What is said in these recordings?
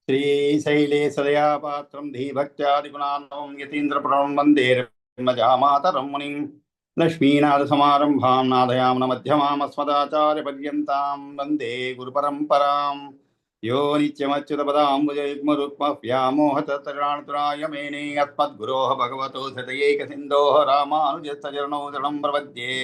श्रीशैलेशदया पात्रं धीभक्त्यादिगुणान्नवं यतीन्द्रप्रणं वन्दे ब्रह्मजामातरं मुनिं लक्ष्मीनाथसमारम्भां नादयामनमध्यमामस्मदाचार्यपर्यन्तां वन्दे गुरुपरम्परां यो नित्यमच्युतपदाम्बुजयुग्मरुक्मव्यामोहततराणतुराय मेने अस्मद्गुरोः भगवतो सतयैकसिन्धोः रामानुजस्य चरणौ प्रपद्ये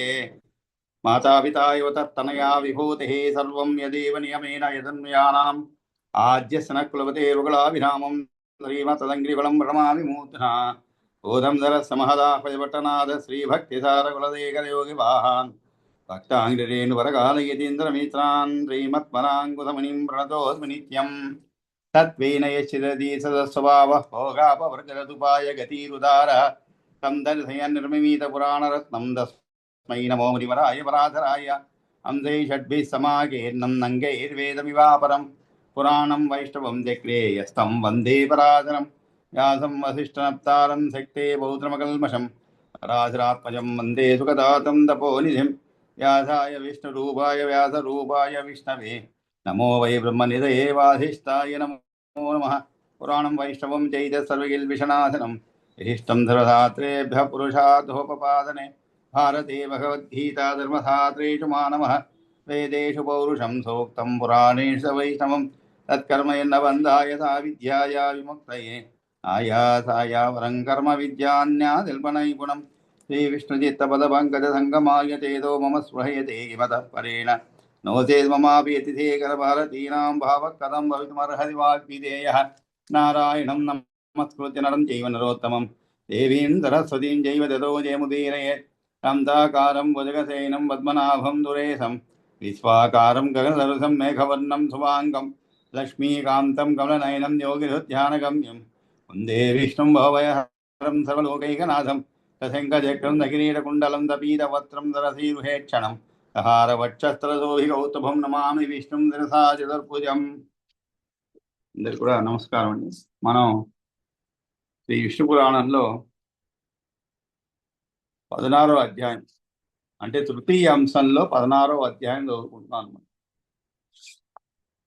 मातापिता इव तत्तनया विभूतिः सर्वं यदेव नियमेन यदन्वयानाम् आद्यस्य कुलपतेरुगुलाभिरामं श्रीमत्तदङ्घ्रिकुलं प्रणमामि मूर्ध्ना बोधं धरसमहदापयपट्टनाथ श्रीभक्तिसारकुलदेकरयोगिवाहान् भक्ताङ्घ्रिरेणुवरकालयतीन्द्रमित्रान् श्रीमत्पराङ्कुतमुनिं प्रणतोऽस्मि नित्यं तत्त्वेन यश्चिदधि सदस्वभावः भोगापवर्गरदुपाय गतिरुदारः तं दर्शयन्निर्मिमीतपुराणरत्नं तस्मै नमो मुनिवराय पराधराय अंशै षड्भिः समाकीर्णं नङ्गैर्वेदमिवापरम् पुराणं वैष्णवं चक्रे यस्तं वन्दे पराशरं व्यासं वसिष्ठनप्तारं शक्ते बौद्धमकल्मषं पराशरात्मजं वन्दे सुखदातं तपोनिधिं व्यासाय विष्णुरूपाय व्यासरूपाय विष्णवे नमो वै ब्रह्मनिधये वासिष्ठाय नमो नमः। पुराणं वैष्णवं चैत सर्वगिल्विषनाशनं विशिष्टं धर्मशास्त्रेभ्यः पुरुषार्थोपपादने भारते भगवद्गीता धर्मशास्त्रेषु मानवः वेदेषु पौरुषं सूक्तं पुराणेषु वैष्णवं तत्कर्म न बन्धाय सा विद्याया विमुक्तये आयासाय वरं कर्म विद्यान्यादिल्पनैपुणं श्रीविष्णुचित्तपदपङ्कजसङ्गमाय चेतो मम स्पृहयते किमतः परेण नो चेत् ममापि यतिशेखरभारतीनां भावः कथं भवितुमर्हति वाग्विधेयः नारायणं नमस्कृत्य नरं चैव नरोत्तमं देवीं सरस्वतीं चैव ततो जयमुदीरयेत् तं दाकारं भुजगशयनं पद्मनाभं दुरेशं विश्वाकारं गगनसदृशं मेघवर्णं शुभाङ्गं लक्ष्मीकान्तं कमलनयनं योगिहृध्यानगम्यं वन्दे विष्णुं भवभयहरं सर्वलोकैकनाथं सशङ्खचक्रं नकिरीटकुण्डलं दपीतवस्त्रं दरसीरुहेक्षणं सहारवक्षस्त्रशोभिकौस्तुभं नमामि విష్ణుం శిరసా చతుర్భుజం। అందరికీ కూడా నమస్కారం అండి। మనం శ్రీ విష్ణు పురాణంలో 16వ అధ్యాయం అంటే తృతీయ అంశంలో 16వ అధ్యాయం చదువుకుంటున్నాం అన్నమాట।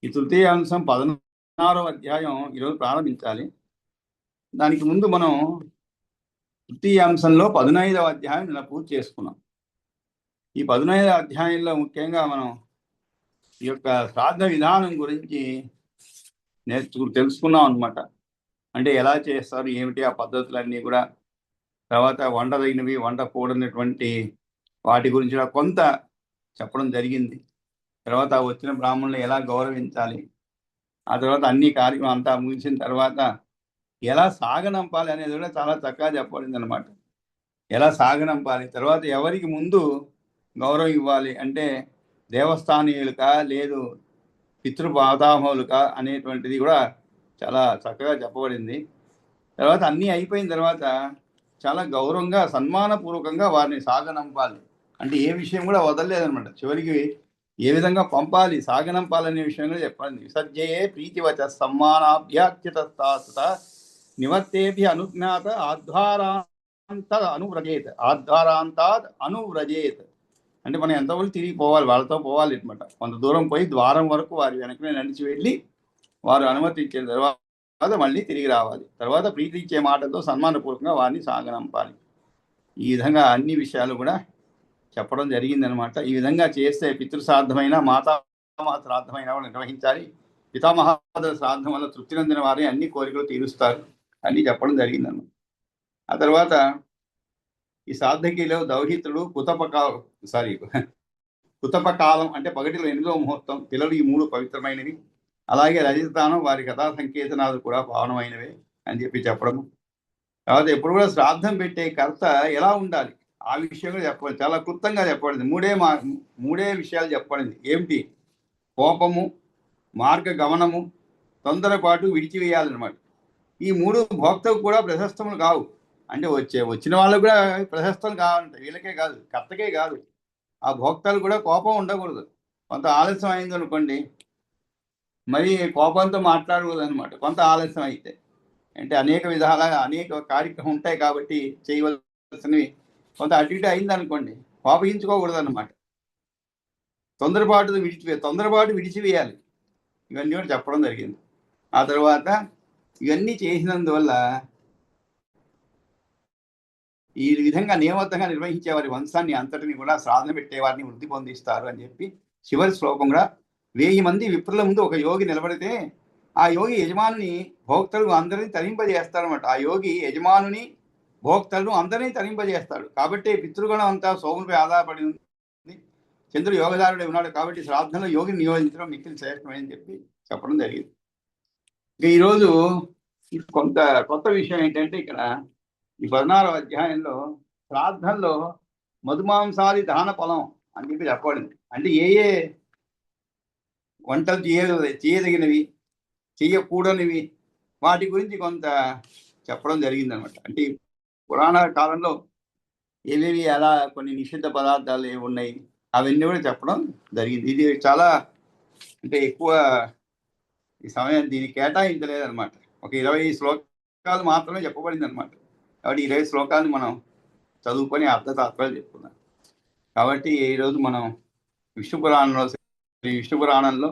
ఈ తృతీయ అంశం 16వ అధ్యాయం ఈరోజు ప్రారంభించాలి। దానికి ముందు మనం తృతీయ అంశంలో 15వ అధ్యాయం నిన్న పూర్తి చేసుకున్నాం। ఈ 15వ అధ్యాయంలో ముఖ్యంగా మనం ఈ యొక్క శ్రాద్ధ విధానం గురించి తెలుసుకున్నాం అనమాట। అంటే ఎలా చేస్తారు ఏమిటి ఆ పద్ధతులన్నీ కూడా, తర్వాత వండదగినవి వండకూడనటువంటి వాటి గురించి కొంత చెప్పడం జరిగింది। తర్వాత వచ్చిన బ్రాహ్మణులు ఎలా గౌరవించాలి, ఆ తర్వాత అన్ని కార్యక్రమం అంతా ముగిసిన తర్వాత ఎలా సాగనంపాలి అనేది కూడా చాలా చక్కగా చెప్పబడింది అనమాట। ఎలా సాగనంపాలి, తర్వాత ఎవరికి ముందు గౌరవం ఇవ్వాలి అంటే దేవస్థానీయులకా లేదు పితృపాతామహులకా అనేటువంటిది కూడా చాలా చక్కగా చెప్పబడింది। తర్వాత అన్నీ అయిపోయిన తర్వాత చాలా గౌరవంగా సన్మానపూర్వకంగా వారిని సాగనంపాలి, అంటే ఏ విషయం కూడా వదలలేదనమాట। చివరికి ఏ విధంగా పంపాలి సాగనంపాలనే విషయం కూడా చెప్పండి। విసర్జయే ప్రీతివచ సమ్మానాభ్యాఖ్యత నివర్తేభి అనుజ్ఞాత ఆధ్వారాంతాద్ అనువ్రజేత్ అంటే మనం ఎంతవరకు తిరిగి పోవాలి, వాళ్ళతో పోవాలి అనమాట। కొంత దూరం పోయి ద్వారం వరకు వారి వెనకనే నడిచి వెళ్ళి వారు అనుమతి ఇచ్చిన తర్వాత మళ్ళీ తిరిగి రావాలి। తర్వాత ప్రీతి ఇచ్చే మాటతో సన్మానపూర్వకంగా వారిని సాగనంపాలి। ఈ విధంగా అన్ని విషయాలు కూడా చెప్పడం జరిగిందనమాట। ఈ విధంగా చేస్తే పితృశ్రాద్ధమైన మాతామహ శ్రాద్ధమైన వాళ్ళు నిర్వహించాలి। పితామహాదుల శ్రాద్ధం వల్ల తృప్తి నందిన వారి అన్ని కోరికలు తీరుస్తారు అని చెప్పడం జరిగిందన్నమాట। ఆ తర్వాత ఈ శ్రాద్ధకిలో దౌహిత్రుడు కుతపకాలం అంటే పగటిలో 8వ ముహూర్తం, పిల్లలు ఈ 3 పవిత్రమైనవి, అలాగే రజతానం వారి కథా సంకేతనాలు కూడా పావనమైనవే అని చెప్పడం। తర్వాత ఎప్పుడు కూడా శ్రాద్ధం పెట్టే కర్త ఎలా ఉండాలి ఆ విషయం కూడా చెప్పబడింది, చాలా క్లుప్తంగా చెప్పబడింది। మూడే విషయాలు చెప్పబడింది। ఏమిటి? కోపము, మార్గ గమనము, తొందరపాటు విడిచివేయాలన్నమాట। ఈ 3 భోక్తకు కూడా ప్రశస్తములు కావు, అంటే వచ్చిన వాళ్ళకు కూడా ప్రశస్తలు కావాలంట, వీళ్ళకే కాదు కర్తకే కాదు, ఆ భోక్తలు కూడా కోపం ఉండకూడదు। కొంత ఆలస్యం అయింది అనుకోండి మరి కోపంతో మాట్లాడకూడదు అనమాట। కొంత ఆలస్యం అయితే అంటే అనేక విధాలుగా అనేక కార్యక్రమం ఉంటాయి కాబట్టి చేయవలసినవి కొంత అటు ఇటు అయింది అనుకోండి కోపగించుకోకూడదు అనమాట। తొందరపాటు విడిచివేయాలి, ఇవన్నీ కూడా చెప్పడం జరిగింది। ఆ తర్వాత ఇవన్నీ చేసినందువల్ల ఈ విధంగా నియమబద్ధంగా నిర్వహించే వారి వంశాన్ని అంతటిని కూడా సాధన పెట్టేవారిని వృద్ధి పొందిస్తారు అని చెప్పి చివరి శ్లోకంగా 1000 మంది విప్రుల ముందు ఒక యోగి నిలబడితే ఆ యోగి యజమానుని భోక్తలు అందరినీ తరింపజేస్తారన్నమాట. ఆ యోగి యజమానుని భోక్తలను అందరినీ తరింపజేస్తాడు. కాబట్టి పితృగణం అంతా సోములపై ఆధారపడి ఉంది. చంద్రుడు యోగదారుడే ఉన్నాడు కాబట్టి శ్రాద్ధంలో యోగిని నియోజించడం మిక్కిలి శ్రేష్టమని చెప్పి చెప్పడం జరిగింది. ఈరోజు కొంత కొత్త విషయం ఏంటంటే ఇక్కడ ఈ 16వ అధ్యాయంలో శ్రాద్ధంలో మధుమాంసాది దాన ఫలం అని చెప్పి చెప్పబడింది. అంటే ఏ ఏ వంటలు చేయదగినవి చేయకూడనివి వాటి గురించి కొంత చెప్పడం జరిగింది అనమాట. అంటే పురాణ కాలంలో ఏవేవి ఎలా కొన్ని నిషిద్ధ పదార్థాలు ఏవి ఉన్నాయి అవన్నీ కూడా చెప్పడం జరిగింది. ఇది చాలా అంటే ఎక్కువ ఈ సమయం దీనికి కేటాయించలేదు అనమాట. ఒక 20 శ్లోకాలు మాత్రమే చెప్పబడింది అనమాట. కాబట్టి 20 శ్లోకాలు మనం చదువుకొని అర్థతాత్పర్యాలు చెప్పుకున్నాం. కాబట్టి ఈరోజు మనం విష్ణు పురాణంలో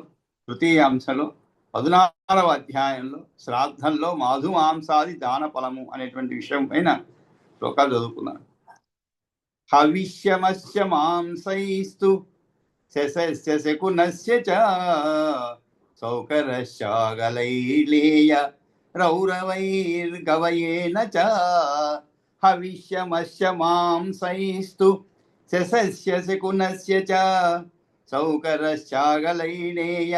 తృతీయ అంశంలో 16వ అధ్యాయంలో శ్రాద్ధంలో మధుమాంసాది దాన ఫలము అనేటువంటి విషయం పైన శ్లోకాలు చదువుకున్నాను. హవిష్యమస్య మాంసైస్తు శశస్య శకునస్య చ సౌకరశ్చాగలైలేయ రౌరవైర్గవయేన చ హవిష్యమస్య మాంసైస్తు శశస్య శకునస్య చ సౌకరశ్చాగలైలేయ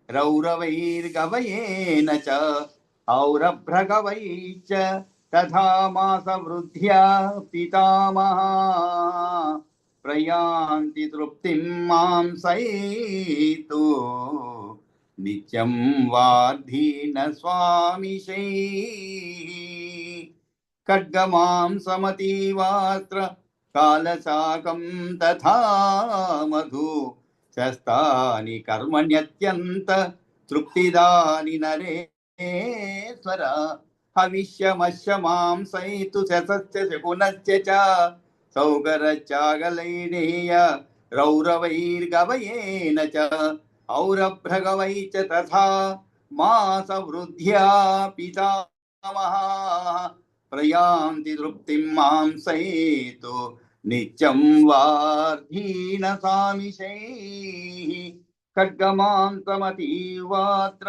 రౌరవైర్గవయేన చ ఔరభ్రగవైశ్చ తథా మాసవృద్ధ్యా పితామహా ప్రయాంతి తృప్తిం మాంసైతు నిత్యం వార్ధీన స్వామిశై ఖడ్గమాంసమతీవాత్ర కాలశాకం తథా మధు శస్తాని కర్మణ్యత్యంత తృప్తిదాని నరేశ్వర హవిష్యమస్య మాంసైతు శశస్య శకునస్య చ సౌకరశ్చాగలైనేయ రౌరవైర్గవయేన చ ఔరభ్రగవై చ తథా మాసవృద్ధ్యా పితామహా ప్రయాంతి తృప్తిం మాంసైతు నిత్యం వార్ధీన సామిశై ఖడ్గమాంసమతీవాత్ర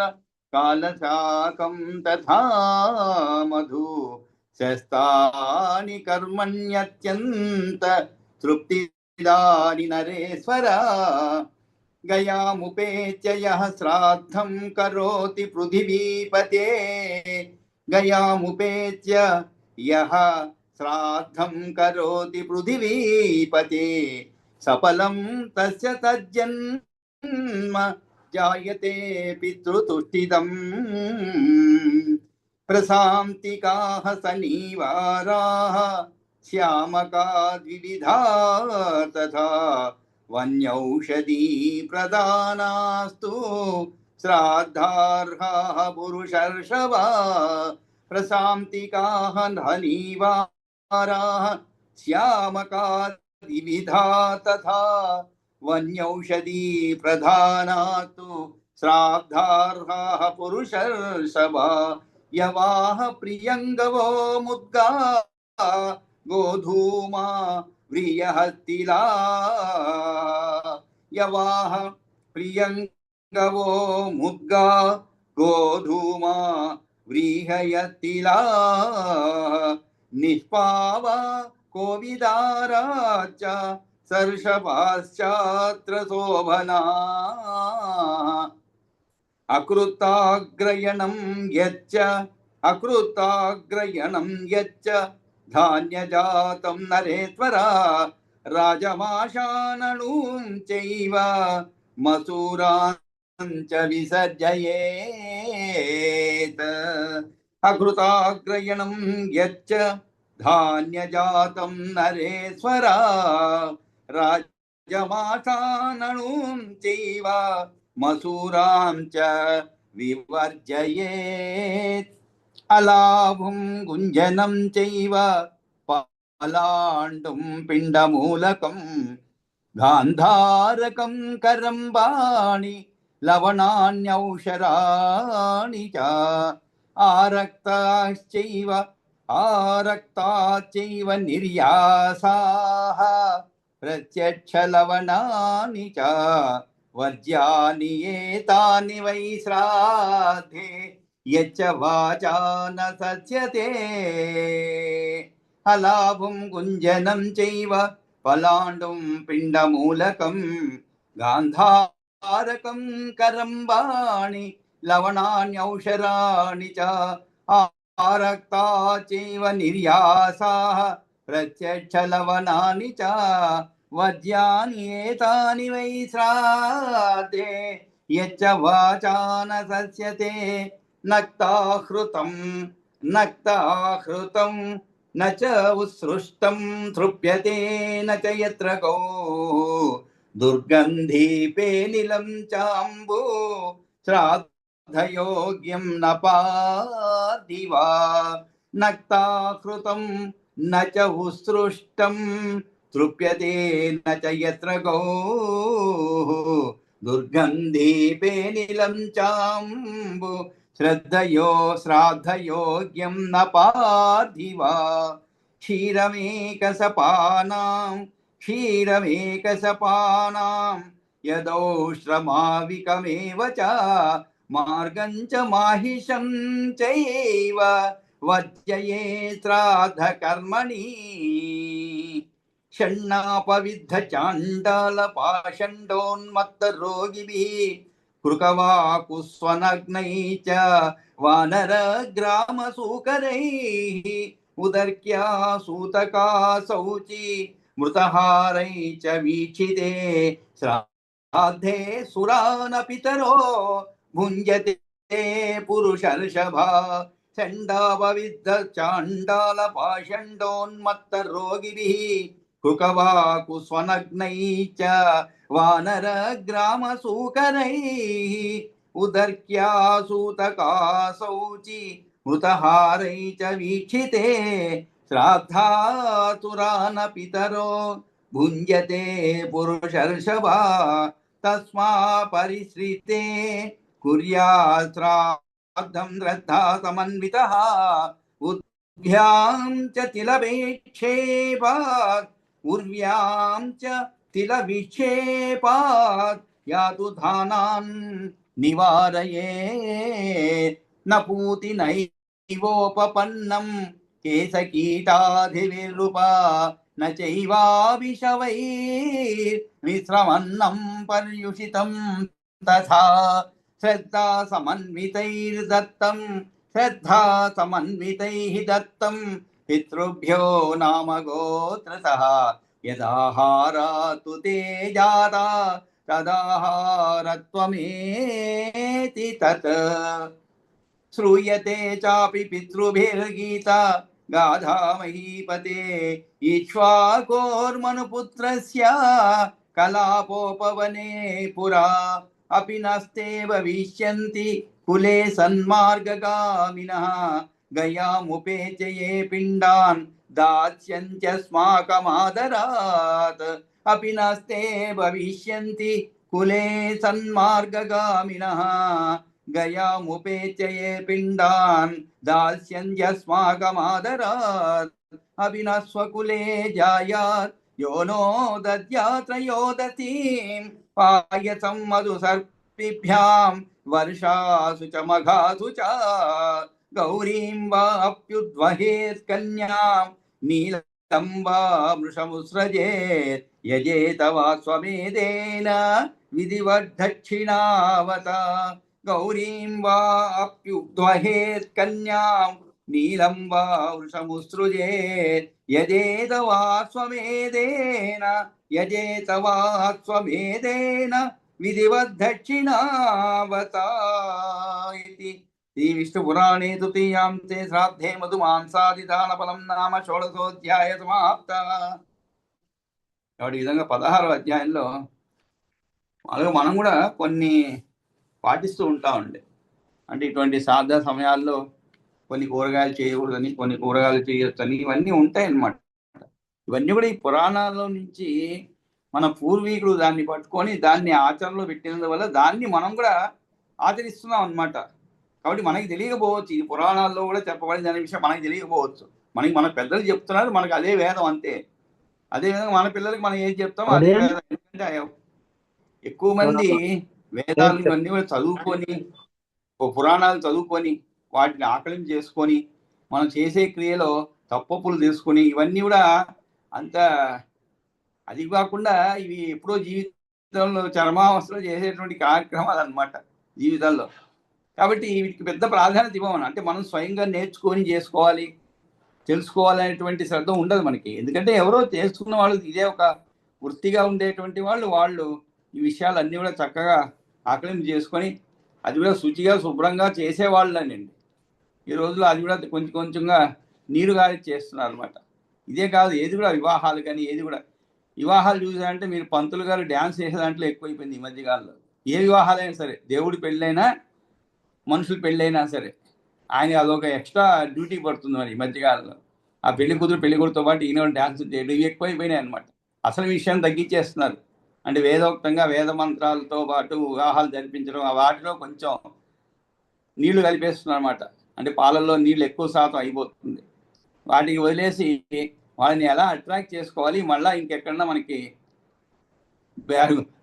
కాలశాకం తథా మధు శస్తాని కర్మణ్యత్యంత తృప్తిదాని నరేశ్వర గయాముపేత్య యః శ్రాద్ధం కరోతి పృథివీపతే గయాముపేత్య యః శ్రాద్ధం కరోతి పృథివీపతే సఫలం తస్య తజ్జన్మ జాయతే పితృతుష్టిదం ప్రశాంతికాః శనివారాః శ్యామకా ద్వివిధా తథా వన్యౌషధీ ప్రదానాస్తు శ్రాద్ధార్హాః పురుషర్షభ ప్రశాంతికాః శనివారాః శ్యామకా ద్వివిధా తథా వన్యౌషధీ ప్రధానాస్తు శ్రాద్ధార్హాః పురుషర్షభ యవాః ప్రియంగవో ముద్గా గోధూమా వ్రియహస్తిలా యవాః ప్రియంగవో ముద్గా గోధూమా వ్రీహయతిలా నిష్పావ కోవిదారాచ సర్షపాశ్చాత్ర శోభనా అకృతాగ్రయణం యచ్చ ధాన్యజాతం నరేశ్వర రాజమాషానణూం చైవ మసూరాంచ విసర్జయేత్ అకృతాగ్రయణం యచ్చ ధాన్యజాతం నరేశ్వర రాజమాషానణూం చైవ మసూరాం చ వివర్జయేత్ అలాభుం గుంజనం చైవ పలాండుం పిండమూలకం గాంధారకం కరంబాణి లవణాన్యౌషరాణి చ ఆరక్తాశ్చైవ నిర్యాసాః ప్రత్యక్షలవణాని చ వర్జ్యాని ఏతాని వై శ్రాద్ధే యచ్చ వాచా న సత్యతే అలాభం గుంజనం చైవ పలాండుం పిండమూలకం గాంధారకం కరంబాణి లవణాన్యౌషరాణి చ ఆరక్తా చైవ నిర్యాసాః ప్రత్యక్షలవణాని చ వజ్యాని ఏతాని వై శ్రాద్ధే యచ్చ వాచా న సస్యతే నక్తాహృతం న చ ఉత్సృష్టం తృప్యతే న చ యత్ర గో దుర్గంధీపే నిలం చాంబు శ్రాద్ధయోగ్యం న పార్థివా నక్తాహృతం న చ ఉత్సృష్టం తృప్యతే న చ యత్ర గో దుర్గంధీపే నిలం చాంబు శ్రాద్ధయోగ్యం న పార్థివా క్షీరమేకసపానాం యదౌశ్రమావికమేవ చ మార్గం చ మాహిషం చైవ వర్జయే శ్రాద్ధకర్మణి షణ్ణాపవిద్ధ చాండాల పాషండోన్మత్త రోగిభిః కృకవాకుస్వనగ్నై చ వానర గ్రామసూకరైః ఉదర్క్యా సూతకా శౌచి మృతహారై చ వీక్షితే శ్రాద్ధే సురాన పితరో భుంజతే పురుషర్షభ చండాపవిద్ధ చాండాల పాషండోన్మత్త రోగిభిః కృకవాకుస్వనగ్నై చ వానర గ్రామసూకరైః ఉదర్క్యా సూతకా శౌచి మృతహారై చ వీక్షితే శ్రాద్ధాతురాన పితరో భుంజతే పురుషర్షభ తస్మా పరిశ్రితే కుర్యాత్ శ్రాద్ధం శ్రద్ధా సమన్వితః ఉర్వ్యాం చ తిలవిక్షేపాత్ యాతు ధానాన్ నివారయే న పూతి నైవోపపన్నం కేశకీటాధివిరూప న చైవాభిషవైర్మిశ్రమన్నం పర్యుషితం తథా శ్రద్ధా సమన్వితైః దత్తం పితృభ్యో నామ గోత్రతః యదాహారాతు తే జాతా తదాహారత్వమేతి తత్ శ్రూయతే చాపి పితృభిర్గీతా గాథా మహీపతే ఇక్ష్వాకోర్మనుపుత్రస్య కలాపోపవనే పురా అపి నస్తే భవిష్యంతి కులే సన్మార్గగామినః గయాముపేచయే పిండాన్ దాస్యంత్యస్మాకమాదరాత్ అపి నస్తే భవిష్యంతి కులే సన్మార్గగామినః గయాముపేచయే పిండాన్ దాస్యంత్యస్మాకమాదరాత్ అపి న స్వకులే జాయాత్ యో నో దద్యాత్రయోదతీం పాయసం మధు సర్పిభ్యాం వర్షాసు చ మఘాసు చ గౌరీం వా అప్యుద్వహేత్ కన్యాం నీలం వా మృషముసృజేత్ యజేత వా స్వమేధేన విధివద్దక్షిణావత గౌరీం వా అప్యుద్వహేత్ కన్యాం నీలం వా వృషముసృజేత్ యజేత వా స్వమేధేన విధివద్దక్షిణావత ఇతి శ్రీ విష్ణు పురాణే తృతీయాం తే శ్రాద్ధే మధుమాంసాదిదాన ఫలం నామ షోడశోధ్యాయ సమాప్త. కాబట్టి ఈ విధంగా 16వ అధ్యాయంలో మనం కూడా కొన్ని పాటిస్తూ ఉంటామండి. అంటే ఇటువంటి శ్రాద్ధ సమయాల్లో కొన్ని కూరగాయలు చేయకూడదని, కొన్ని కూరగాయలు చేయొచ్చని ఇవన్నీ ఉంటాయన్నమాట. ఇవన్నీ కూడా ఈ పురాణాల్లో నుంచి మన పూర్వీకులు దాన్ని పట్టుకొని దాన్ని ఆచరణలో పెట్టినందువల్ల దాన్ని మనం కూడా ఆచరిస్తున్నాం అన్నమాట. కాబట్టి మనకి తెలియకపోవచ్చు, ఇది పురాణాల్లో కూడా చెప్పబడింది అనే విషయం మనకి తెలియకపోవచ్చు. మన పెద్దలు చెప్తున్నారు, మనకు అదే వేదం అంతే. అదేవిధంగా మన పిల్లలకి మనం ఏం చెప్తామో అదే అదే వేదం. ఎందుకంటే ఎక్కువ మంది వేదాలు ఇవన్నీ కూడా చదువుకొని, పురాణాలు చదువుకొని వాటిని ఆకలింపు చేసుకొని మనం చేసే క్రియలో తప్పప్పులు తీసుకొని ఇవన్నీ కూడా అంత, అది కాకుండా ఇవి ఎప్పుడో జీవితంలో చరమావస్థలో చేసేటువంటి కార్యక్రమాలు అన్నమాట జీవితాల్లో. కాబట్టి వీటికి పెద్ద ప్రాధాన్యత ఇవ్వమని, అంటే మనం స్వయంగా నేర్చుకొని చేసుకోవాలి, తెలుసుకోవాలనేటువంటి శ్రద్ధ ఉండదు మనకి. ఎందుకంటే ఎవరో చేసుకున్న వాళ్ళు, ఇదే ఒక వృత్తిగా ఉండేటువంటి వాళ్ళు ఈ విషయాలన్నీ కూడా చక్కగా ఆకలింపు చేసుకొని అది కూడా శుచిగా శుభ్రంగా చేసేవాళ్ళనండి. ఈ రోజుల్లో అది కూడా కొంచెం కొంచెంగా నీరు గారి చేస్తున్నారు అనమాట. ఇదే కాదు, ఏది కూడా వివాహాలు కానీ ఏది కూడా, వివాహాలు చూసారంటే మీరు పంతులు గారు డ్యాన్స్ చేసే దాంట్లో ఎక్కువైపోయింది ఈ మధ్యకాలంలో. ఏ వివాహాలైనా సరే, దేవుడి పెళ్ళైనా మనుషుల పెళ్ళైనా సరే, ఆయన అదొక ఎక్స్ట్రా డ్యూటీ పడుతుంది మరి ఈ మధ్యకాలంలో. ఆ పెళ్లి కూతురు పెళ్లి కొడుతో పాటు ఈయన డ్యాన్స్ చేయడం ఇవి ఎక్కువైపోయినాయి అనమాట. అసలు విషయం తగ్గించేస్తున్నారు. అంటే వేదోక్తంగా వేద మంత్రాలతో పాటు వివాహాలు జరిపించడం, ఆ వాటిలో కొంచెం నీళ్లు కలిపేస్తున్నారు అనమాట. అంటే పాలల్లో నీళ్ళు ఎక్కువ శాతం అయిపోతుంది. వాటికి వదిలేసి వాళ్ళని ఎలా అట్రాక్ట్ చేసుకోవాలి, మళ్ళీ ఇంకెక్కడన్నా మనకి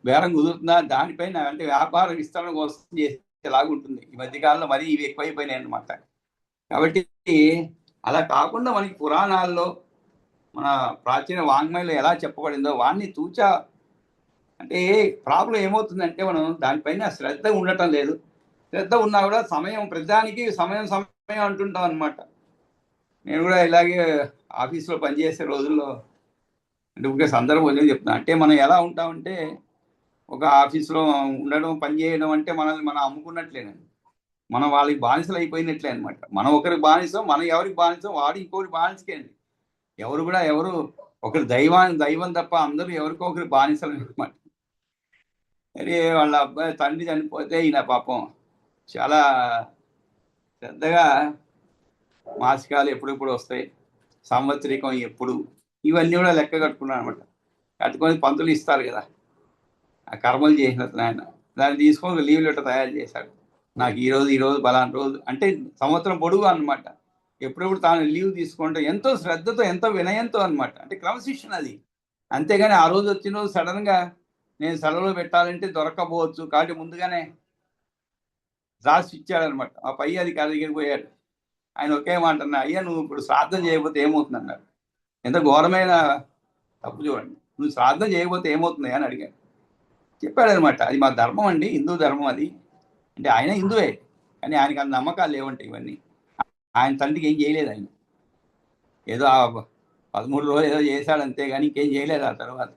బేరం కుదురుతుందా దానిపైన, అంటే వ్యాపార విస్తరణ కోసం చేసేలాగా ఉంటుంది. ఈ మధ్యకాలంలో మరీ ఇవి ఎక్కువైపోయినాయి అనమాట. కాబట్టి అలా కాకుండా మనకి పురాణాల్లో మన ప్రాచీన వాంగ్మయంలో ఎలా చెప్పబడిందో వాడిని తూచా, అంటే ప్రాబ్లం ఏమవుతుందంటే మనం దానిపైన శ్రద్ధ ఉండటం లేదు. శ్రద్ధ ఉన్నా కూడా సమయం, ప్రతిదానికి సమయం సమయం అంటుంటాం అనమాట. నేను కూడా ఇలాగే ఆఫీస్లో పనిచేసే రోజుల్లో, అంటే ఒక సందర్భం చెప్తున్నా, అంటే మనం ఎలా ఉంటామంటే ఒక ఆఫీస్లో ఉండడం, పని చేయడం అంటే మనల్ని మనం అమ్ముకున్నట్లేనండి. మనం వాళ్ళకి బానిసలు అయిపోయినట్లే అనమాట. మనం ఒకరికి బానిసం, మనం ఎవరికి బానిసం, వాడు ఇంకొకరి బానిసకే అండి. ఎవరు కూడా ఎవరు ఒకరి దైవం తప్ప అందరూ ఎవరికో ఒకరి బానిసలు అనమాట. అరే వాళ్ళ అబ్బాయి తండ్రి చనిపోతే ఈయన పాపం చాలా శ్రద్ధగా మాసికాలు ఎప్పుడెప్పుడు వస్తాయి, సంవత్సరికం ఎప్పుడు, ఇవన్నీ కూడా లెక్క కట్టుకున్నాను అనమాట. కట్టుకొని పంతులు ఇస్తారు కదా, ఆ కర్మలు చేసినట్టు ఆయన దాన్ని తీసుకొని లీవ్ లెటర్ తయారు చేశాడు. నాకు ఈ రోజు బలానా రోజు, అంటే సంవత్సరం పొడుగు అనమాట. ఎప్పుడెప్పుడు తాను లీవ్ తీసుకుంటే ఎంతో శ్రద్ధతో ఎంతో వినయంతో అనమాట. అంటే క్రమశిక్షణ అది. అంతేగాని ఆ రోజు వచ్చిన రోజు సడన్ గా నేను సెలవులో పెట్టాలంటే దొరకకపోవచ్చు. కాబట్టి ముందుగానే రాసి ఇచ్చాడనమాట. ఆ పై అధికారి దగ్గరికి పోయాడు. ఆయన ఒకే మాట అన్నా, అయ్యా నువ్వు ఇప్పుడు శ్రాద్ధం చేయకపోతే ఏమవుతుంది అన్నాడు. ఎంత ఘోరమైన తప్పు చూడండి. నువ్వు శ్రాద్ధం చేయకపోతే ఏమవుతుంది అని అడిగాడు. చెప్పాడనమాట, అది మా ధర్మం అండి, హిందూ ధర్మం అది. అంటే ఆయన హిందువే, కానీ ఆయనకి అంత నమ్మకాలు లేవంటే ఇవన్నీ. ఆయన తండ్రికి ఏం చేయలేదు ఆయన. ఏదో ఆ 13 రోజులు ఏదో చేశాడు అంతే, కానీ ఇంకేం చేయలేదు ఆ తర్వాత.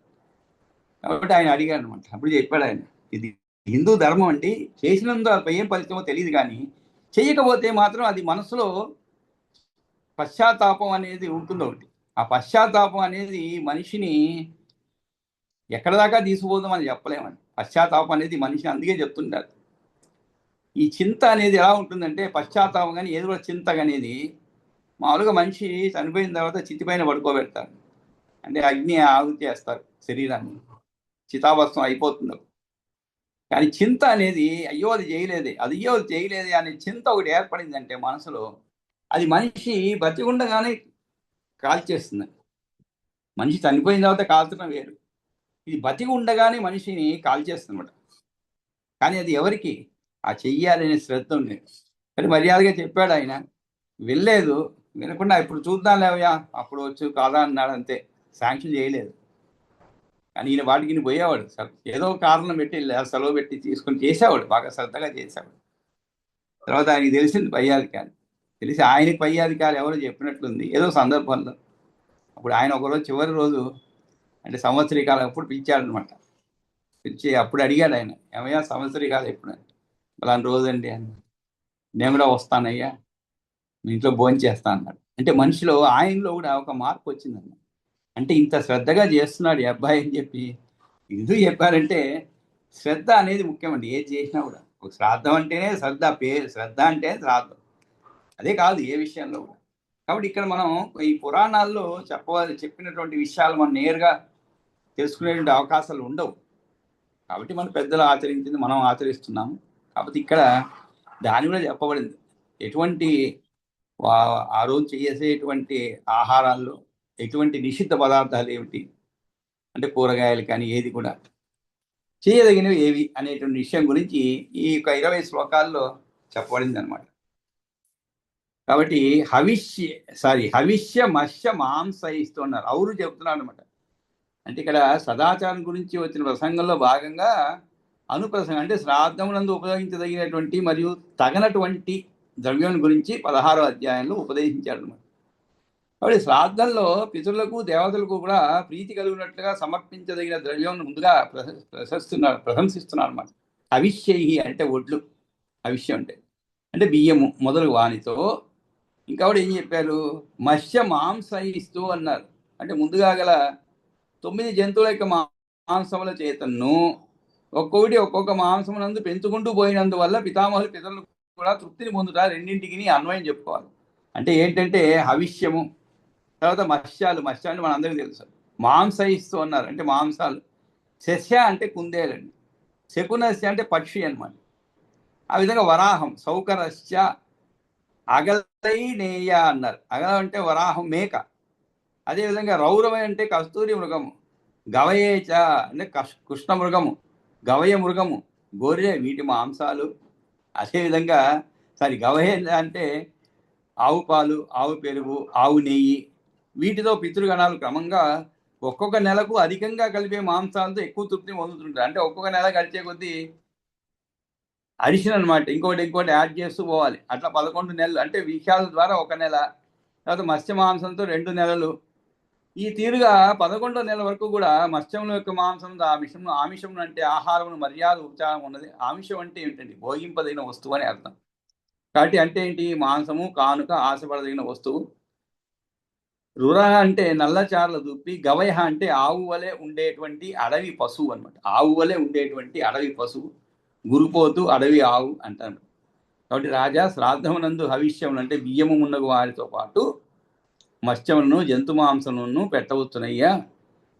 కాబట్టి ఆయన అడిగాడు అనమాట. అప్పుడు చెప్పాడు ఆయన, ఇది హిందూ ధర్మం అండి, చేసినందుకు ఏం ఫలితమో తెలియదు, కానీ చేయకపోతే మాత్రం అది మనసులో పశ్చాత్తాపం అనేది ఉంటుంది ఒకటి. ఆ పశ్చాత్తాపం అనేది మనిషిని ఎక్కడ దాకా తీసుకుపోదాం అని చెప్పలేమండి. పశ్చాత్తాపం అనేది మనిషిని అందుకే చెప్తుంటారు. ఈ చింత అనేది ఎలా ఉంటుందంటే, పశ్చాత్తాపం కానీ ఏదో చింత అనేది, మామూలుగా మనిషి చనిపోయిన తర్వాత చితిపైన పడుకోబెడతారు. అంటే అగ్ని ఆహుతి చేస్తారు శరీరాన్ని, చితాభస్మం అయిపోతుంది. కానీ చింత అనేది, అయ్యో అది చేయలేదే, అది అయ్యో అది చేయలేదే అనే చింత ఒకటి ఏర్పడిందంటే మనసులో, అది మనిషి బతికుండగానే కాల్చేస్తుంది. మనిషి చనిపోయిన తర్వాత కాల్చడం వేరు, ఇది బతికి ఉండగానే మనిషిని కాల్చేస్తుందన్నమాట. కానీ అది ఎవరికి ఆ చెయ్యాలనే శ్రద్ధ ఉంది. కానీ మర్యాదగా చెప్పాడు ఆయన, వెళ్ళలేదు. వినకుండా ఇప్పుడు చూద్దాం లేవయా అప్పుడు వచ్చు కాదా అన్నాడు అంతే. శాంక్షన్ చేయలేదు. కానీ ఈయన వాటికి ఈయన పోయేవాడు, ఏదో కారణం పెట్టి సెలవు పెట్టి తీసుకొని చేసేవాడు, బాగా శ్రద్ధగా చేసేవాడు. తర్వాత ఆయనకి తెలిసింది పై అధికారి, తెలిసి ఆయనకి పై అధికారి ఎవరో చెప్పినట్లుంది ఏదో సందర్భంలో. అప్పుడు ఆయన ఒకరోజు చివరి రోజు, అంటే సంవత్సరీకాలం ఎప్పుడు పిలిచాడు అనమాట. పిలిచి అప్పుడు అడిగాడు ఆయన, ఏమయ్యా సంవత్సరీకాలం ఎప్పుడు? అలాంటి రోజు అండి అని. నేను కూడా వస్తానయ్యా, మీ ఇంట్లో భోజనం చేస్తా అన్నాడు. అంటే మనిషిలో ఆయనలో కూడా ఒక మార్పు వచ్చిందన్న. అంటే ఇంత శ్రద్ధగా చేస్తున్నాడు ఈ అబ్బాయి అని చెప్పి ఎందుకు చెప్పారంటే, శ్రద్ధ అనేది ముఖ్యమండి ఏది చేసినా కూడా. ఒక శ్రాద్ధం అంటేనే శ్రద్ధ, శ్రద్ధ అంటే శ్రాద్ధం, అదే కాదు ఏ విషయంలో కూడా. కాబట్టి ఇక్కడ మనం ఈ పురాణాల్లో చెప్పినటువంటి విషయాలు మనం నేరుగా తెలుసుకునేటువంటి అవకాశాలు ఉండవు. కాబట్టి మన పెద్దలు ఆచరించింది మనం ఆచరిస్తున్నాము. కాబట్టి ఇక్కడ దాని కూడా చెప్పబడింది. ఎటువంటి ఆ రోజు చేసేటువంటి ఆహారాల్లో ఎటువంటి నిషిద్ధ పదార్థాలు ఏమిటి, అంటే కూరగాయలు కానీ ఏది కూడా చేయదగినవి ఏవి అనేటువంటి విషయం గురించి ఈ యొక్క 20 శ్లోకాల్లో చెప్పబడింది అనమాట. కాబట్టి హవిష్య మత్స్య మాంస ఇస్తున్నారు అవురు చెప్తున్నారు అనమాట. అంటే ఇక్కడ సదాచారం గురించి వచ్చిన ప్రసంగంలో భాగంగా అనుప్రసంగం అంటే శ్రాద్ధమునందు ఉపయోగించదగినటువంటి మరియు తగనటువంటి ద్రవ్యం గురించి 16వ అధ్యాయంలో ఉపదేశించాడు అనమాట. కాబట్టి శ్రాద్ధంలో పితరులకు దేవతలకు కూడా ప్రీతి కలిగినట్లుగా సమర్పించదగిన ద్రవ్యం ముందుగా ప్రశంసిస్తున్నారు అనమాట. హవిష్యై అంటే ఒడ్లు, హవిష్యం అంటే బియ్యము మొదలు వానితో. ఇంకా కూడా ఏం చెప్పారు, మత్స్య మాంస ఇస్తూ అన్నారు. అంటే ముందుగా గల 9 జంతువుల యొక్క మాంసముల చేతను ఒక్కొక్క మాంసమునందు పెంచుకుంటూ పోయినందువల్ల పితామహులు పితరులు కూడా తృప్తిని పొందుతారు. రెండింటికి అన్వయం చెప్పుకోవాలి. అంటే ఏంటంటే హవిష్యము, తర్వాత మత్స్యాలు అంటే మనందరికీ తెలుసు. మాంస ఇస్తూ అన్నారు అంటే మాంసాలు. శస్య అంటే కుందేలండి. శకునస్య అంటే పక్షి అనమాట. ఆ విధంగా వరాహం, సౌకరస్య, అగలైనేయ అన్నారు. అగల అంటే వరాహం మేక. అదేవిధంగా రౌరవ అంటే కస్తూరి మృగము. గవయేచ అంటే కృష్ణ మృగము, గవయ మృగము, గొర్రె, వీటి మాంసాలు. అదేవిధంగా గవయ అంటే ఆవు పాలు, ఆవు పెరుగు, ఆవు నెయ్యి, వీటితో పితృగణాలు క్రమంగా ఒక్కొక్క నెలకు అధికంగా కలిపే మాంసాలతో ఎక్కువ తృప్తిని పొందుతుంటారు. అంటే ఒక్కొక్క నెల గడిచే కొద్దీ అడిషన్ అనమాట, ఇంకోటి యాడ్ చేస్తూ పోవాలి. అట్లా 11 నెలలు అంటే విషయాల ద్వారా 1 నెల, తర్వాత మత్స్య మాంసంతో 2 నెలలు. ఈ తీరుగా 11వ నెల వరకు కూడా మత్స్యముల యొక్క మాంసం ఆమిషం అంటే ఆహారం, మర్యాద, ఉపచారం ఉన్నది. ఆమిషం అంటే ఏంటండి, భోగింపదగిన వస్తువు అని అర్థం. కాబట్టి అంటే ఏంటి, మాంసము, కానుక, ఆశపడదగిన వస్తువు. రుర అంటే నల్లచార్ల దుప్పి, గవయ అంటే ఆవు వలె ఉండేటువంటి అడవి పశువు అనమాట. ఆవు వలె ఉండేటువంటి అడవి పశువు, గురుపోతు, అడవి ఆవు అంటారు. కాబట్టి రాజా శ్రాద్ధమునందు హవిష్యములు అంటే బియ్యము ఉన్నగు వారితో పాటు మత్స్యములను, జంతు మాంసములను పెట్టవచ్చునయ్యా.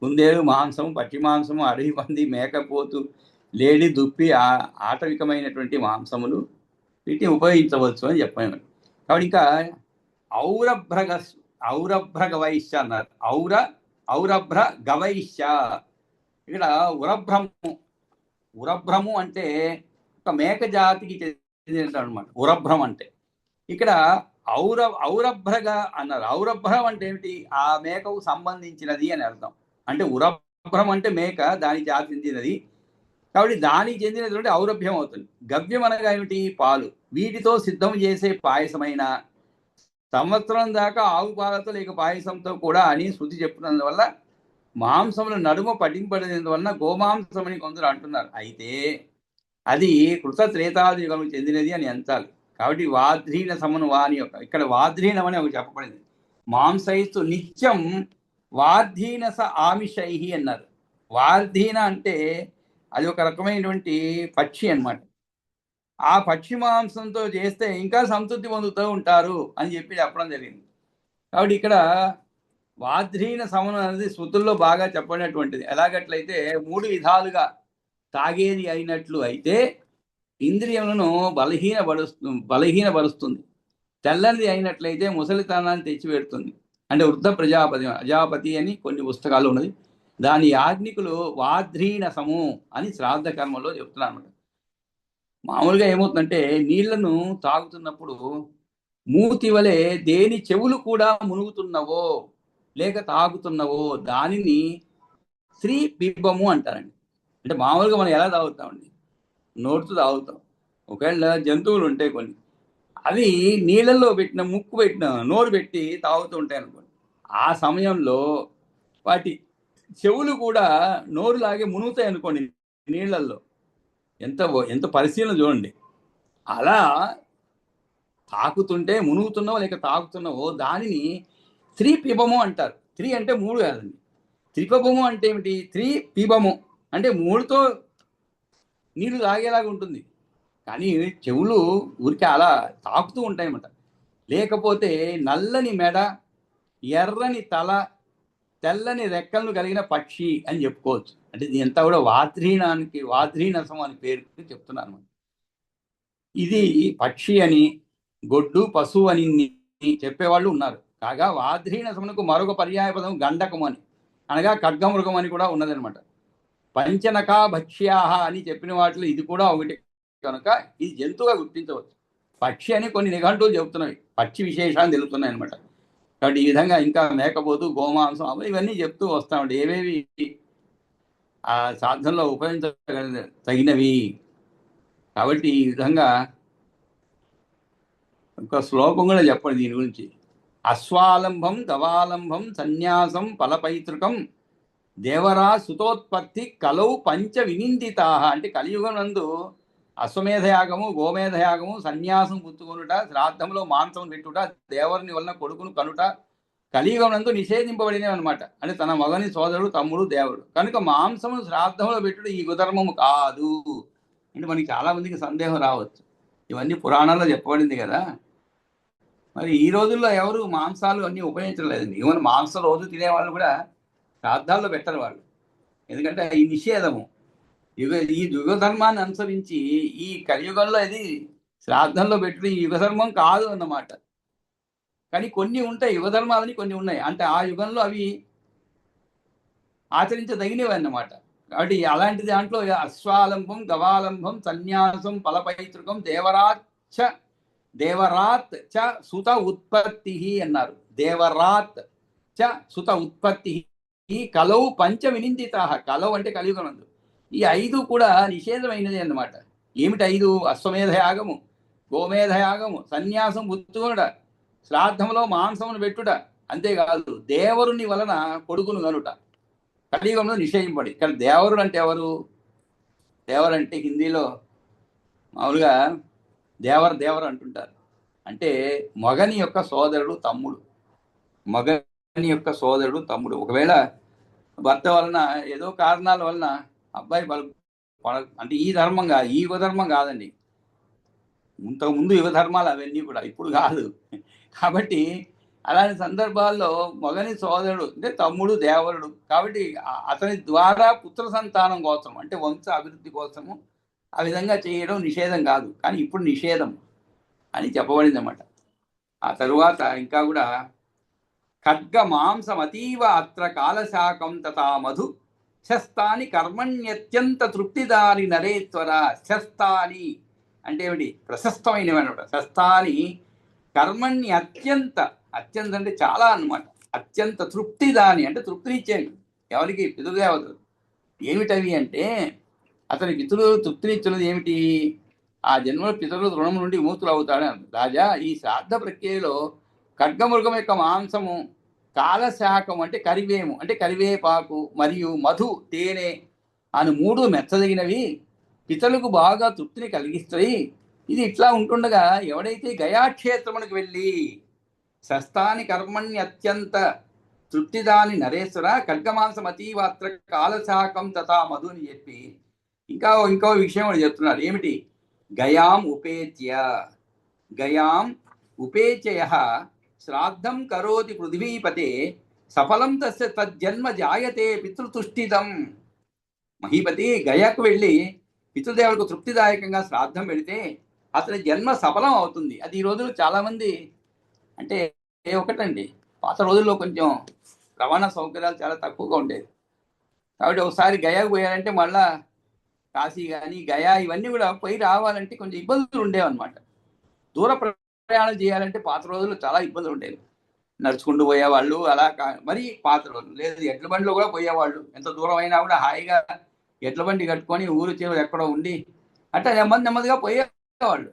కుందేలు మాంసము, పక్షి మాంసము, అడవి పంది, మేకపోతు, లేడి, దుప్పి, ఆటవికమైనటువంటి మాంసములు వీటిని ఉపయోగించవచ్చు అని చెప్పాను. కాబట్టి ఇంకా ఔరభ్ర గవైశ్య అన్నారు. ఔరభ్ర గవైశ్య. ఇక్కడ ఉరభ్రము అంటే ఒక మేక జాతికి చెందినట్టు అనమాట. ఉరభ్రం అంటే ఇక్కడ ఔరభ్రగా అన్నారు. ఔరభ్రం అంటే ఏమిటి, ఆ మేకకు సంబంధించినది అని అర్థం. అంటే ఉరభ్రం అంటే మేక, దాని జాతి చెందినది. కాబట్టి దానికి చెందినటువంటి ఔరభ్యం అవుతుంది. గవ్యం అనగా ఏమిటి, పాలు. వీటితో సిద్ధం చేసే పాయసమైన సంవత్సరం దాకా ఆవు పాలతో లేక పాయసంతో కూడా అని శృతి చెప్పుతున్నందువల్ల మాంసముల నడుమ పట్టింపడినందువల్ల గోమాంసం అని కొందరు అంటున్నారు. అయితే అది కృత త్రేతాది యుగముకు చెందినది అని ఎంచాలి. కాబట్టి వాధ్రీన సమను వాని యొక్క, ఇక్కడ వాధ్రీనం అని ఒక చెప్పబడింది. మాంసైస్తు నిత్యం వార్ధీనస ఆమిషై అన్నారు. వార్ధీన అంటే అది ఒక రకమైనటువంటి పక్షి అనమాట. ఆ పక్షి మాంసంతో చేస్తే ఇంకా సంతృప్తి పొందుతూ ఉంటారు అని చెప్పి చెప్పడం జరిగింది. కాబట్టి ఇక్కడ వాధ్రీన సమనం అనేది శృతుల్లో బాగా చెప్పినటువంటిది. ఎలాగట్లయితే 3 విధాలుగా తాగేది అయినట్లు అయితే ఇంద్రియములను బలహీనపరుస్తుంది. తెల్లనిది అయినట్లయితే ముసలితనాన్ని తెచ్చిపెడుతుంది. అంటే వృద్ధ అజాపతి అని కొన్ని పుస్తకాలు ఉన్నది. దాని యాజ్ఞికులు వాధ్రీనసము అని శ్రాద్ధ కర్మలో చెప్తున్నారు. మామూలుగా ఏమవుతుందంటే నీళ్లను తాగుతున్నప్పుడు మూతి వలె దేని చెవులు కూడా మునుగుతున్నవో లేక తాగుతున్నవో దానిని స్త్రీ బింబము అంటారండి. అంటే మామూలుగా మనం ఎలా తాగుతామండి, నోటుతో తాగుతాం. ఒకవేళ జంతువులు ఉంటాయి కొన్ని, అవి నీళ్ళల్లో పెట్టిన ముక్కు పెట్టిన నోరు పెట్టి తాగుతూ ఉంటాయి అనుకోండి. ఆ సమయంలో వాటి చెవులు కూడా నోరులాగే మునుగుతాయి అనుకోండి నీళ్ళల్లో. ఎంత పరిశీలన చూడండి. అలా తాకుతుంటే మునుగుతున్నావో లేక తాకుతున్నావో దానిని త్రిపిబము అంటారు. త్రి అంటే 3 కాదండి. త్రిపిబము అంటే ఏమిటి, త్రిపిబము అంటే 3తో నీళ్లు తాగేలాగా ఉంటుంది. కానీ చెవులు ఊరికే అలా తాకుతూ ఉంటాయన్నమాట. లేకపోతే నల్లని మెడ, ఎర్రని తల, తెల్లని రెక్కలను కలిగిన పక్షి అని చెప్పుకోవచ్చు. అంటే దీంతా కూడా వాద్రీనసం అని పేరు చెప్తున్నాను. ఇది పక్షి అని, గొడ్డు, పశువు అని చెప్పేవాళ్ళు ఉన్నారు. కాగా వాద్రీనసమునకు మరొక పర్యాయ పదం గండకము అని, అనగా ఖడ్గమృగం అని కూడా ఉన్నదనమాట. పంచనకా భక్ష్యాహ అని చెప్పిన వాటిలో ఇది కూడా ఒకటి కనుక ఇది జంతువుగా గుర్తించవచ్చు. పక్షి అని కొన్ని నిఘంటువులు చెబుతున్నాయి, పక్షి విశేషాలు తెలుపుతున్నాయి అనమాట. కాబట్టి ఈ విధంగా ఇంకా మేకపోతు, గోమాంసం ఇవన్నీ చెప్తూ వస్తామండి, ఏవేవి ఆ సాధనలో ఉపయోగించగలిగినవి. కాబట్టి ఈ విధంగా ఒక శ్లోకం కూడా చెప్పండి దీని గురించి. అశ్వాలంబం గవాలంబం సన్యాసం ఫలపైతృకం దేవరా సుతోత్పత్తి కలౌ పంచ వినిందితా. అంటే కలియుగం నందు అశ్వమేధయాగము, గోమేధయాగము, సన్యాసం పుచ్చుకొనుట, శ్రాద్ధంలో మాంసం పెట్టుట, దేవరుని వలన కొడుకును కనుట కలియుగం నందు నిషేధింపబడినవి అనమాట. అంటే తన మగని సోదరుడు, తమ్ముడు, దేవుడు కనుక మాంసము శ్రాద్ధంలో పెట్టుట ఈ యుగధర్మము కాదు. అంటే మనకి చాలా మందికి సందేహం రావచ్చు, ఇవన్నీ పురాణాల్లో చెప్పబడింది కదా, మరి ఈ రోజుల్లో ఎవరు మాంసాలు అన్నీ ఉపయోగించలేదండి. ఈవెన్ మాంసం రోజు తినేవాళ్ళు కూడా శ్రాద్ధాల్లో పెట్టరు వాళ్ళు, ఎందుకంటే ఈ నిషేధము. ఈ యుగధర్మాన్ని అనుసరించి ఈ కలియుగంలో ఇది శ్రాద్ధంలో పెట్టి ఈ యుగధర్మం కాదు అన్నమాట. కానీ కొన్ని ఉంటాయి, యుగధర్మాలని కొన్ని ఉన్నాయి, అంటే ఆ యుగంలో అవి ఆచరించదగినవి అన్నమాట. కాబట్టి అలాంటి దాంట్లో అశ్వాలంబం, గవాలంబం, సన్యాసం, ఫలపైతృకం, దేవరాత్ చ సుత ఉత్పత్తి అన్నారు. దేవరాత్ చ సుత ఉత్పత్తి కలౌ పంచ వినిందిత. కలౌ అంటే కలియుగనందు ఈ 5 కూడా నిషేధమైనది అన్నమాట. ఏమిటి 5? అశ్వమేధయాగము, గోమేధయాగము, సన్యాసం పుచ్చుకొనుట, శ్రాద్ధంలో మాంసమును పెట్టుట, అంతేకాదు దేవరుని వలన కొడుకును కనుట కలియుగంలో నిషేధింపడి. ఇక్కడ దేవరుడు అంటే ఎవరు? దేవరు అంటే హిందీలో మామూలుగా దేవరు అంటుంటారు. అంటే మగని యొక్క సోదరుడు, తమ్ముడు. మగని యొక్క సోదరుడు, తమ్ముడు. ఒకవేళ భర్త వలన ఏదో కారణాల వలన అబ్బాయి అంటే ఈ ధర్మం కాదు, ఈ యుగధర్మం కాదండి. ఇంతకుముందు యుగధర్మాలు అవన్నీ కూడా, ఇప్పుడు కాదు. కాబట్టి అలాంటి సందర్భాల్లో మగని సోదరుడు అంటే తమ్ముడు దేవరుడు. కాబట్టి అతని ద్వారా పుత్ర సంతానం కోసం, అంటే వంశ అభివృద్ధి కోసము ఆ విధంగా చేయడం నిషేధం కాదు, కానీ ఇప్పుడు నిషేధం అని చెప్పబడింది అన్నమాట. ఆ తరువాత ఇంకా కూడా ఖడ్గ మాంసమతీవ అత్ర కాలశాకం తథా మధు శస్తాని కర్మణ్యత్యంత తృప్తిదారి నరేశ్వర. శస్తాని అంటే ఏమిటి? ప్రశస్తమైనవి అనమాట. శస్తాని కర్మణ్య అత్యంత అంటే చాలా అన్నమాట. అత్యంత తృప్తిదాని అంటే తృప్తినిచ్చేవి. ఎవరికి? పితృదేవతలు. ఏమిటవి అంటే అతని పితృలు తృప్తినిచ్చినది ఏమిటి? ఆ జన్మలో పితరులు రుణం నుండి విముక్తులు అవుతాడు. రాజా, ఈ శ్రాద్ధ ప్రక్రియలో ఖడ్గమృగం యొక్క మాంసము, కాలశాకం అంటే కరివేము, అంటే కరివేపాకు, మరియు మధు, తేనె అని 3 మెచ్చదగినవి, పితరులకు బాగా తృప్తిని కలిగిస్తాయి. ఇది ఇట్లా ఉంటుండగా ఎవడైతే గయాక్షేత్రమునికి వెళ్ళి శస్తాని కర్మణ్ణి అత్యంత తృప్తిదాని నరేశ్వర ఖడ్గమాంసం అతీవాత్ర కాలశాకం తథా మధు అని చెప్పి ఇంకో విషయం వాడు చెప్తున్నారు. ఏమిటి? గయాం ఉపేత్య శ్రాద్ధం కరోతి పృథివీపతే సఫలం తస్య తజ్జన్మ జాయతే పితృతుష్టితం. మహీపతి గయకు వెళ్ళి పితృదేవులకు తృప్తిదాయకంగా శ్రాద్ధం పెడితే అతని జన్మ సఫలం అవుతుంది. అది ఈ రోజుల్లో చాలామంది అంటే ఒకటండి, పాత రోజుల్లో కొంచెం రవాణా సౌకర్యాలు చాలా తక్కువగా ఉండేది. కాబట్టి ఒకసారి గయాకు పోయారంటే మళ్ళా కాశీ కానీ గయా ఇవన్నీ కూడా పోయి రావాలంటే కొంచెం ఇబ్బందులు ఉండేవన్నమాట. దూర ప్రయాణం చేయాలంటే పాత రోజుల్లో చాలా ఇబ్బందులు ఉండేవి. నడుచుకుంటూ పోయేవాళ్ళు, అలా మరి పాత రోజులు లేదు, ఎడ్ల బండిలో కూడా పోయేవాళ్ళు. ఎంత దూరం అయినా కూడా హాయిగా ఎడ్ల బండి కట్టుకొని ఊరు చివరి ఎక్కడో ఉండి అట్లా నెమ్మదిగా పోయేవాళ్ళు.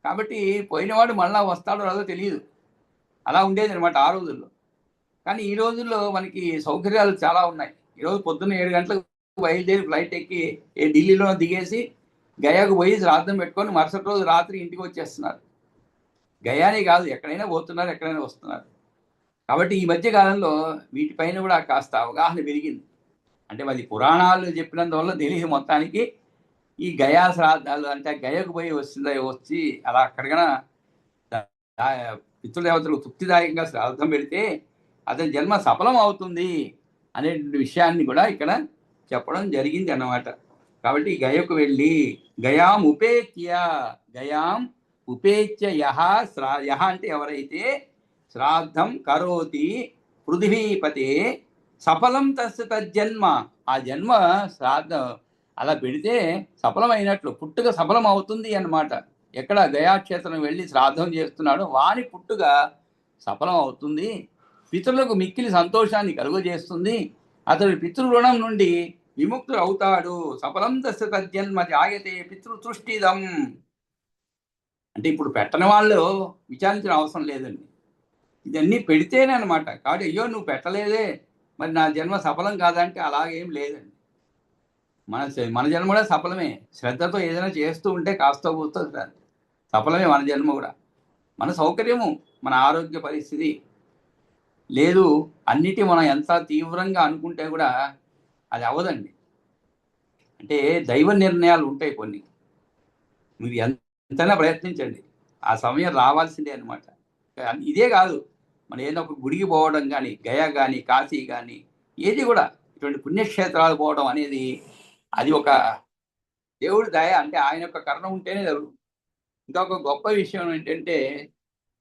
కాబట్టి పోయినవాడు మళ్ళా వస్తాడో రాదో తెలియదు, అలా ఉండేది అనమాట ఆ రోజుల్లో. కానీ ఈ రోజుల్లో మనకి సౌకర్యాలు చాలా ఉన్నాయి. ఈరోజు పొద్దున్న 7 గంటలకు బయలుదేరి ఫ్లైట్ ఎక్కి ఢిల్లీలో దిగేసి గయాకు పోయి శ్రాద్ధం పెట్టుకొని మరుసటి రోజు రాత్రి ఇంటికి వచ్చేస్తున్నారు. గయానే కాదు, ఎక్కడైనా పోతున్నారు, ఎక్కడైనా వస్తున్నారు. కాబట్టి ఈ మధ్య కాలంలో వీటిపైన కూడా కాస్త అవగాహన పెరిగింది. అంటే మరి పురాణాలు చెప్పినందువల్ల తెలియదు మొత్తానికి. ఈ గయా శ్రాద్ధాలు అంటే గయకు పోయి వచ్చి అలా అక్కడికైనా పితృదేవతలకు తృప్తిదాయకంగా శ్రాద్ధం పెడితే అతని జన్మ సఫలం అవుతుంది అనేటువంటి విషయాన్ని కూడా ఇక్కడ చెప్పడం జరిగింది అన్నమాట. కాబట్టి గయకు వెళ్ళి గయాం ఉపేత్య యహ అంటే ఎవరైతే శ్రాద్ధం కరోతి పృథివీపతే సఫలం తస్య తజ్జన్మ, ఆ జన్మ శ్రాద్ధం అలా పెడితే సఫలమైనట్లు, పుట్టుక సఫలం అవుతుంది అన్నమాట. ఎక్కడ గయాక్షేత్రం వెళ్ళి శ్రాద్ధం చేస్తున్నాడో వాని పుట్టుక సఫలం అవుతుంది, పితరులకు మిక్కిలి సంతోషాన్ని కలుగజేస్తుంది, అతడు పితృరుణం నుండి విముక్తుడు అవుతాడు. సఫలం తస్య తజ్జన్మ జాయతే పితృతృష్టిదం. అంటే ఇప్పుడు పెట్టని వాళ్ళు విచారించిన అవసరం లేదండి, ఇదన్నీ పెడితేనే అనమాట. కాబట్టి అయ్యో నువ్వు పెట్టలేదే మరి నా జన్మ సఫలం కాదంటే అలాగేం లేదండి. మన జన్మ కూడా సఫలమే. శ్రద్ధతో ఏదైనా చేస్తూ ఉంటే కాస్త కూస్తో సఫలమే మన జన్మ కూడా. మన సౌకర్యము, మన ఆరోగ్య పరిస్థితి లేదు, అన్నిటి మనం ఎంత తీవ్రంగా అనుకుంటే కూడా అది అవ్వదండి. అంటే దైవ నిర్ణయాలు ఉంటాయి కొన్ని, మీరు ఎంతైనా ప్రయత్నించండి, ఆ సమయం రావాల్సిందే అనమాట. ఇదే కాదు, మనం ఏదో ఒక గుడికి పోవడం కానీ, గయా కానీ, కాశీ కానీ, ఏది కూడా ఇటువంటి పుణ్యక్షేత్రాలు పోవడం అనేది అది ఒక దేవుడి దయ, అంటే ఆయన యొక్క కరుణ ఉంటేనే జరుగుతుంది. ఇంకొక గొప్ప విషయం ఏంటంటే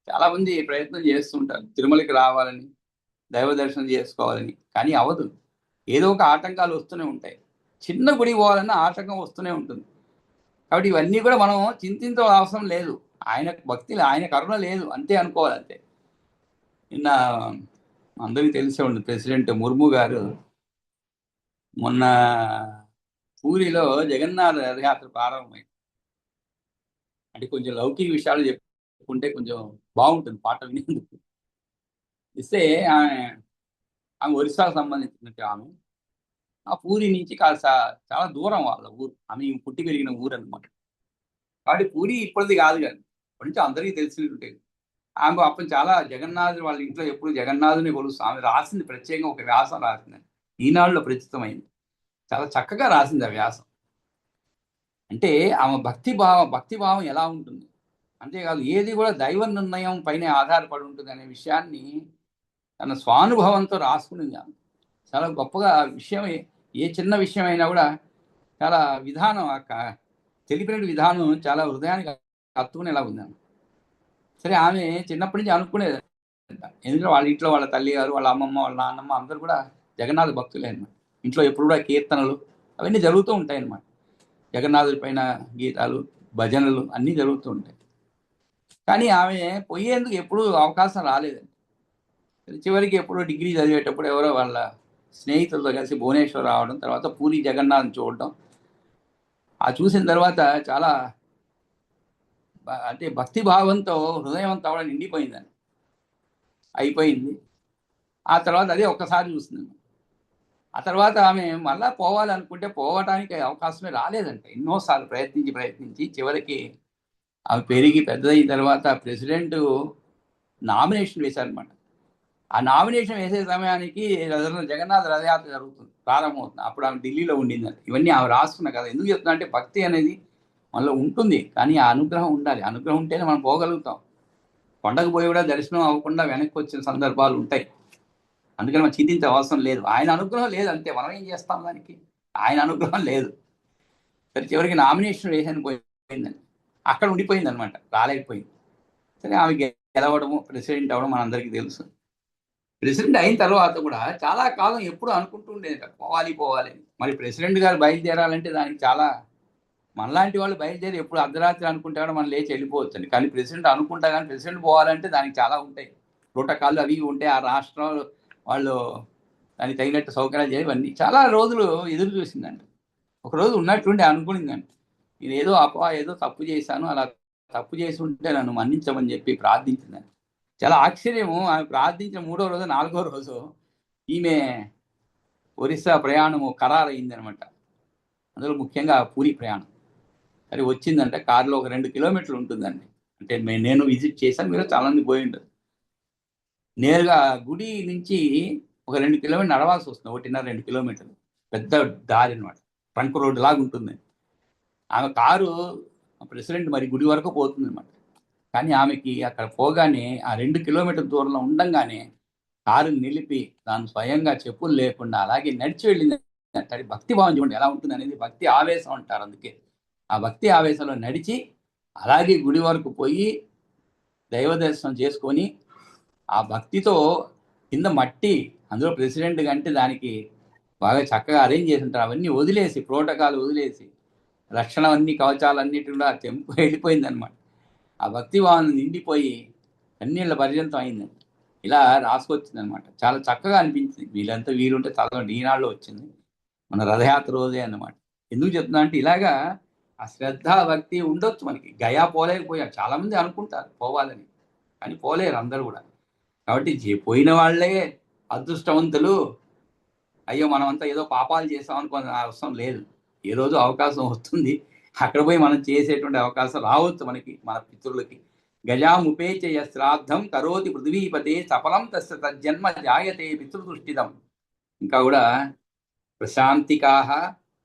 చాలామంది ప్రయత్నం చేస్తుంటారు తిరుమలకి రావాలని, దైవ దర్శనం చేసుకోవాలని, కానీ అవదు. ఏదో ఒక ఆటంకాలు వస్తూనే ఉంటాయి. చిన్న గుడి పోవాలన్నా ఆటంకం వస్తూనే ఉంటుంది. కాబట్టి ఇవన్నీ కూడా మనం చింతించవలసిన అవసరం లేదు. ఆయన భక్తి, ఆయన కరుణ లేదు అంతే అనుకోవాలి అంతే. నిన్న అందరికీ తెలిసే ఉంటుంది, ప్రెసిడెంట్ ముర్ము గారు మొన్న పూరిలో జగన్నాథ రథయాత్ర ప్రారంభమైంది. అంటే కొంచెం లౌకిక విషయాలు చెప్పుకుంటే కొంచెం బాగుంటుంది పాట వినేందుకు. ఇస్తే ఆమె ఒరిస్సాకు సంబంధించినట్టు ఆమె, ఆ పూరి నుంచి కాస్త చాలా దూరం వాళ్ళ ఊరు, ఆమె పుట్టి పెరిగిన ఊరు అనమాట. కాబట్టి పూరి ఇప్పటిది కాదు కానీ ఇప్పటి నుంచి అందరికీ తెలిసినట్టు. ఆమె అప్పుడు చాలా జగన్నాథుడు వాళ్ళ ఇంట్లో ఎప్పుడు జగన్నాథుని కొలుస్తూ ఆమె రాసింది, ప్రత్యేకంగా ఒక వ్యాసం రాసింది, ఈనాడులో ప్రచురితమైంది. చాలా చక్కగా రాసింది ఆ వ్యాసం. అంటే ఆమె భక్తిభావం ఎలా ఉంటుంది, అంతేకాదు ఏది కూడా దైవ నిర్ణయం పైన ఆధారపడి ఉంటుంది అనే విషయాన్ని తన స్వానుభవంతో రాసుకునింది ఆమె. చాలా గొప్పగా విషయం, ఏ చిన్న విషయం అయినా కూడా చాలా విధానం, తెలిపిన విధానం చాలా హృదయానికి హత్తుకునేలా ఉంది. సరే, ఆమె చిన్నప్పటి నుంచి అనుకునేది, ఎందుకంటే వాళ్ళ ఇంట్లో వాళ్ళ తల్లి గారు, వాళ్ళ అమ్మమ్మ, వాళ్ళ నాన్నమ్మ అందరూ కూడా జగన్నాథ భక్తులే అనమాట. ఇంట్లో ఎప్పుడు కూడా కీర్తనలు అవన్నీ జరుగుతూ ఉంటాయి అన్నమాట. జగన్నాథుడి పైన గీతాలు, భజనలు అన్నీ జరుగుతూ ఉంటాయి. కానీ ఆమె పోయేందుకు ఎప్పుడూ అవకాశం రాలేదండి. చివరికి ఎప్పుడో డిగ్రీ చదివేటప్పుడు ఎవరో వాళ్ళ స్నేహితులతో కలిసి భువనేశ్వర్ రావడం, తర్వాత పూరి జగన్నాథ్ చూడడం, ఆ చూసిన తర్వాత చాలా అంటే భక్తిభావంతో హృదయం అంతా కూడా నిండిపోయిందని అయిపోయింది. ఆ తర్వాత అదే ఒక్కసారి చూస్తుంది. ఆ తర్వాత ఆమె మళ్ళా పోవాలనుకుంటే పోవటానికి అవకాశమే రాలేదంట. ఎన్నోసార్లు ప్రయత్నించి చివరికి ఆమె పెరిగి పెద్దదైన తర్వాత ప్రెసిడెంట్ నామినేషన్ వేశారనమాట. ఆ నామినేషన్ వేసే సమయానికి జగన్నాథ రథయాత్ర జరుగుతుంది, ప్రారంభమవుతుంది. అప్పుడు ఆమె ఢిల్లీలో ఉండిందంట. ఇవన్నీ ఆమె రాసుకున్న కదా. ఎందుకు చెప్తున్నా అంటే భక్తి అనేది మనలో ఉంటుంది, కానీ ఆ అనుగ్రహం ఉండాలి. అనుగ్రహం ఉంటేనే మనం పోగలుగుతాం. కొండకు పోయి కూడా దర్శనం అవ్వకుండా వెనక్కి వచ్చిన సందర్భాలు ఉంటాయి. అందుకని మనం చింతించే అవసరం లేదు. ఆయన అనుగ్రహం లేదు అంతే, మనం ఏం చేస్తాం దానికి. ఆయన అనుగ్రహం లేదు. సరే, చివరికి నామినేషన్ వేసాను పోయిందని అక్కడ ఉండిపోయింది అనమాట, రాలేకపోయింది. సరే, ఆమె గెలవడము, ప్రెసిడెంట్ అవ్వడం మనందరికీ తెలుసు. ప్రెసిడెంట్ అయిన తర్వాత కూడా చాలా కాలం ఎప్పుడు అనుకుంటూ ఉండేది పోవాలి. మరి ప్రెసిడెంట్ గారు బయలుదేరాలంటే దానికి చాలా, మనలాంటి వాళ్ళు బయలుదేరి ఎప్పుడు అర్ధరాత్రి అనుకుంటాడో మనం లేచి వెళ్ళిపోవచ్చండి. కానీ ప్రెసిడెంట్ అనుకుంటా, కానీ ప్రెసిడెంట్ పోవాలంటే దానికి చాలా ఉంటాయి, ప్రోటోకాల్ అవి ఉంటాయి. ఆ రాష్ట్రంలో వాళ్ళు దానికి తగినట్టు సౌకర్యాలు చేయవన్నీ చాలా రోజులు ఎదురు చూసిందండి. ఒకరోజు ఉన్నట్టుండి అనుకునిందండి, నేను ఏదో తప్పు చేశాను, అలా తప్పు చేసి ఉంటే నన్ను మన్నించమని చెప్పి ప్రార్థించిందండి. చాలా ఆశ్చర్యము, ఆమె ప్రార్థించిన 3వ రోజు 4వ రోజు ఈమె ఒరిస్సా ప్రయాణము ఖరారయింది అనమాట. అందులో ముఖ్యంగా పూరి ప్రయాణం. సరే, వచ్చిందంటే కారులో ఒక 2 కిలోమీటర్లు ఉంటుందండి. అంటే నేను విజిట్ చేశాను, మీరు చాలా మంది పోయి ఉండదు. నేరుగా గుడి నుంచి ఒక 2 కిలోమీటర్లు నడవాల్సి వస్తుంది, 1.5-2 కిలోమీటర్లు. పెద్ద దారి అనమాట, ట్రంక్ రోడ్డు లాగా ఉంటుంది. ఆమె కారు ప్రెసిడెంట్ మరి గుడి వరకు పోతుంది అనమాట. కానీ ఆమెకి అక్కడ పోగానే ఆ 2 కిలోమీటర్ల దూరంలో ఉండంగానే కారు నిలిపి తాను స్వయంగా చెప్పులు లేకుండా అలాగే నడిచి వెళ్ళింది అంటాడు. భక్తి భావం చూడండి ఎలా ఉంటుంది అనేది. భక్తి ఆవేశం అంటారు. అందుకే ఆ భక్తి ఆవేశంలో నడిచి అలాగే గుడి వరకు పోయి దైవ దర్శనం చేసుకొని ఆ భక్తితో కింద మట్టి అందులో ప్రెసిడెంట్ అంటే దానికి బాగా చక్కగా అరేంజ్ చేసి ఉంటారు. అవన్నీ వదిలేసి ప్రోటోకాల్ వదిలేసి రక్షణ అన్ని కవచాలన్నిటి కూడా తెంపు వెళ్ళిపోయింది అనమాట. ఆ భక్తి భావన నిండిపోయి కన్నీళ్ళ పర్యంతం అయిందండి. ఇలా రాసుకొచ్చింది అనమాట. చాలా చక్కగా అనిపించింది. వీళ్ళంతా వీరుంటే చదవండి, ఈనాడులో వచ్చింది మన రథయాత్ర రోజే అన్నమాట. ఎందుకు చెప్తున్నా అంటే ఇలాగా ఆ శ్రద్ధ భక్తి ఉండొచ్చు మనకి. గయా పోలేకపోయారు, చాలా మంది అనుకుంటారు పోవాలని, కానీ పోలేరు అందరూ కూడా. కాబట్టి పోయిన వాళ్ళే అదృష్టవంతులు. అయ్యో మనమంతా ఏదో పాపాలు చేసాం అనుకునే అవసరం లేదు. ఏ రోజు అవకాశం వస్తుంది, అక్కడ పోయి మనం చేసేటువంటి అవకాశం రావచ్చు మనకి, మన పితృలకి. గజాముపేచయ శ్రాద్ధం కరోతి పృథ్వీపతే సఫలం తస్య తజ్జన్మ జాయతే పితృదృష్టిదం. ఇంకా కూడా ప్రశాంతికాః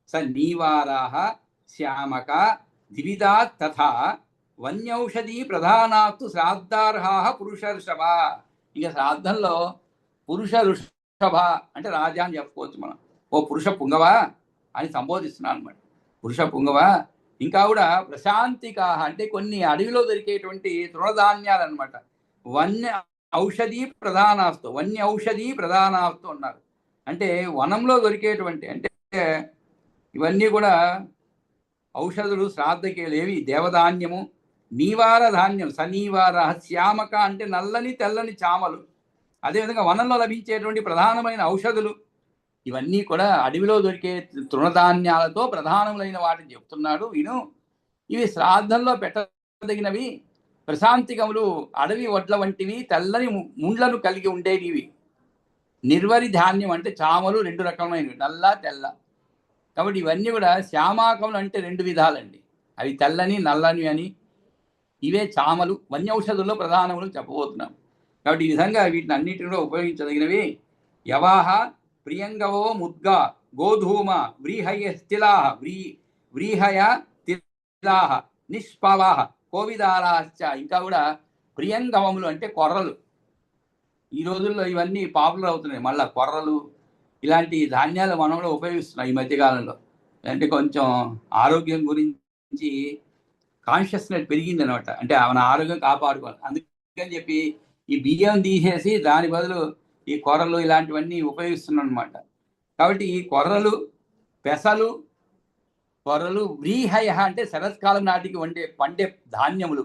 స నీవారాః శ్యామక దివిదాత్ తథా వన్యౌషధి ప్రధానాత్తు శ్రాద్ధార్హాః పురుషర్షభ. ఇక శ్రాద్ధంలో పురుష ఋషభ అంటే రాజా అని చెప్పుకోవచ్చు మనం. ఓ పురుష పుంగవా అని సంబోధిస్తున్నాను అనమాట. పురుష పుంగవా. ఇంకా కూడా ప్రశాంతికాః అంటే కొన్ని అడవిలో దొరికేటువంటి తృణధాన్యాలు అనమాట. వన్య ఔషధి ప్రధానాస్తు, వన్య ఔషధి ప్రధానాస్తు అన్నారు. అంటే వనంలో దొరికేటువంటి, అంటే ఇవన్నీ కూడా ఔషధులు శ్రాద్ధకి లేవి. దేవధాన్యము, నీవార ధాన్యం సనీవార, శ్యామక అంటే నల్లని తెల్లని చామలు, అదేవిధంగా వనంలో లభించేటువంటి ప్రధానమైన ఔషధులు, ఇవన్నీ కూడా అడవిలో దొరికే తృణధాన్యాలతో ప్రధానములైన వాటిని చెప్తున్నాడు విను. ఇవి శ్రాద్ధంలో పెట్టదగినవి. ప్రశాంతికములు అడవి వడ్ల వంటివి, తెల్లని ముండ్లను కలిగి ఉండేవి. నిర్వరి ధాన్యం అంటే చామలు రెండు రకమైనవి, నల్ల తెల్ల. కాబట్టి ఇవన్నీ కూడా శ్యామాకములు అంటే రెండు విధాలండి. అవి తెల్లని నల్లని అని. ఇవే చామలు. వన్యౌషధుల్లో ప్రధానములు చెప్పబోతున్నాం. కాబట్టి ఈ విధంగా వీటిని అన్నిటిని కూడా ఉపయోగించదగినవి. యవాహ ప్రియంగవో ముద్గా గోధూమ వ్రీహయ స్థిలా వ్రీహయ తిలా నిష్పవా కోవిదారాశ్చ. ఇంకా కూడా ప్రియంగవములు అంటే కొర్రలు. ఈ రోజుల్లో ఇవన్నీ పాపులర్ అవుతున్నాయి. మళ్ళీ కొర్రలు ఇలాంటి ధాన్యాలు మనం కూడా ఉపయోగిస్తున్నాం ఈ మధ్యకాలంలో. అంటే కొంచెం ఆరోగ్యం గురించి కాన్షియస్నెస్ పెరిగింది అనమాట. అంటే మన ఆరోగ్యం కాపాడుకోవాలి అందుకని చెప్పి ఈ బియ్యం తీసేసి దాని బదులు ఈ కొర్రలు ఇలాంటివన్నీ ఉపయోగిస్తున్నాం అనమాట. కాబట్టి ఈ కొర్రలు, పెసలు, కొర్రలు, వ్రీహయ అంటే శరత్కాలం నాటికి పండే ధాన్యములు,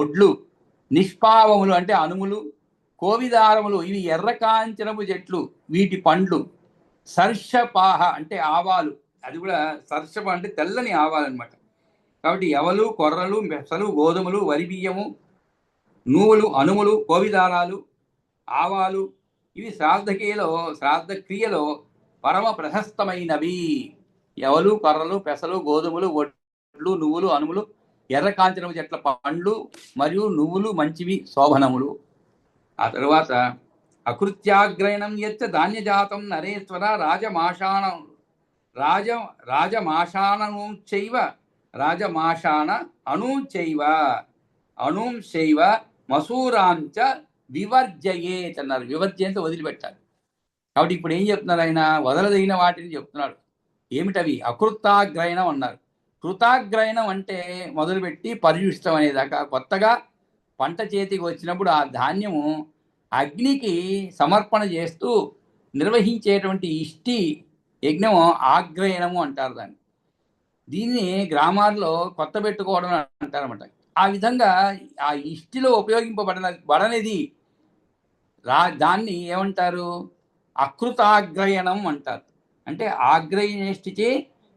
ఒడ్లు, నిష్పావములు అంటే అనుములు, కోవిదారములు ఇవి ఎర్ర కాంచనపు చెట్లు, వీటి పండ్లు, సర్షపాహ అంటే ఆవాలు, అది కూడా సర్షప అంటే తెల్లని ఆవాలు అనమాట. కాబట్టి ఎవలు, కొర్రలు, పెసలు, గోధుమలు, వరి బియ్యము, నువ్వులు, అనుములు, కోవిదారాలు, ఆవాలు ఇవి శ్రాద్ధక్రియలో పరమ ప్రశస్తమైనవి. ఎవలు, కొర్రలు, పెసలు, గోధుమలు, వడ్లు, నువ్వులు, అనుములు, ఎర్ర కాంచనపు చెట్ల పండ్లు మరియు నువ్వులు మంచివి, శోభనములు. ఆ తరువాత అకృత్యాగ్రయణం యచ్చ ధాన్యజాతం నరేశ్వర రాజమాషాణనుచైవ రాజమాషాణ అనుచైవ అనుంశైవ మసూరాంచ వివర్జయేత్ అన్నారు. వివర్జయంతో వదిలిపెట్టాలి. కాబట్టి ఇప్పుడు ఏం చెప్తున్నారు ఆయన? వదలదగిన వాటిని చెప్తున్నాడు. ఏమిటవి? అకృతాగ్రయణం అన్నారు. కృతాగ్రయణం అంటే మొదలుపెట్టి పర్యుష్టం అనేదాకా, కొత్తగా పంట చేతికి వచ్చినప్పుడు ఆ ధాన్యము అగ్నికి సమర్పణ చేస్తూ నిర్వహించేటువంటి ఇష్టి యజ్ఞం ఆగ్రయణము అంటారు దాన్ని. దీన్ని గ్రామాల్లో కొత్త పెట్టుకోవడం అంటారన్నమాట. ఆ విధంగా ఆ ఇష్టిలో ఉపయోగింపబడనిది దాన్ని ఏమంటారు? అకృతాగ్రయణం అంటారు. అంటే ఆగ్రయనిష్టిచే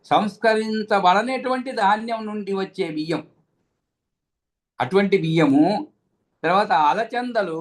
సంస్కరించబడనేటువంటి ధాన్యం నుండి వచ్చే బియ్యం, అటువంటి బియ్యము. తర్వాత అలచందలు